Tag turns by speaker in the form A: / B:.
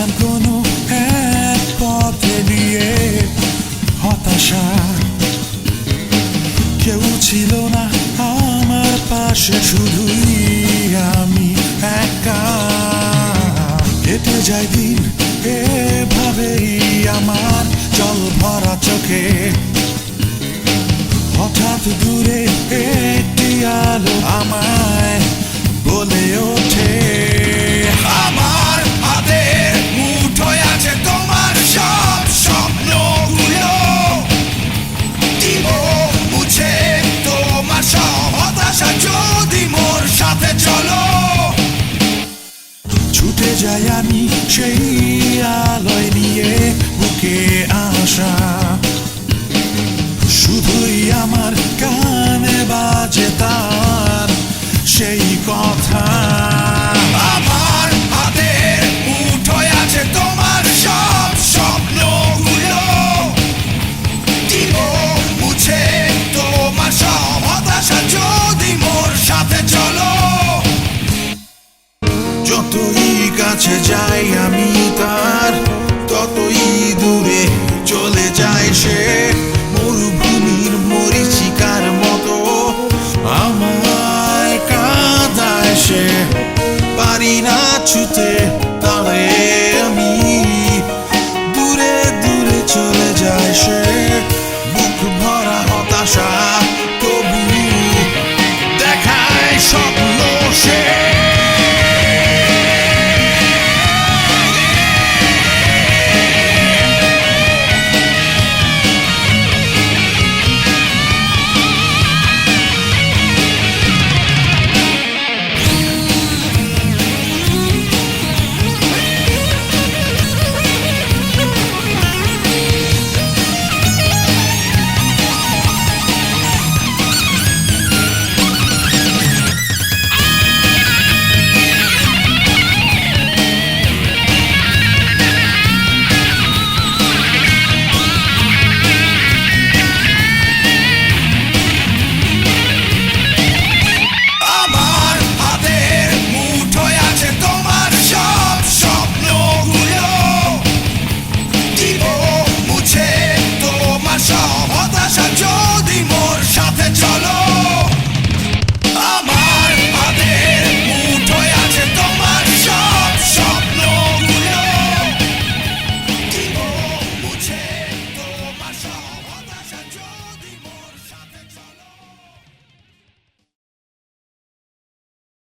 A: চলছিলাম কোনো এক পথে নিয়ে হতাশা, কেউ ছিল না আমার পাশে, শুধুই আমি একা। কেটে যায় দিন এভাবেই আমার জল ভরা চোখে, হঠাৎ দূরে একটি আলো আমায় বলে ওঠে, আমার হাতের মুঠোয় আছে তোমার সব স্বপ্নগুলো, দিব মুছে তোমার সব হতাশা যদি মোর সাথে চলো। ছুটে যাই আমি সেই আলোয় নিয়ে বুকে আশা, শুধুই আমার কানে বাজে তার সেই কথা, আমার হাতে মুঠোয় আছে তোমার সব স্বপ্নগুলো, দিব মুছে তোমার সব হতাশা যদি মোর সাথে চলো। যতই কাছে যাই আমি তার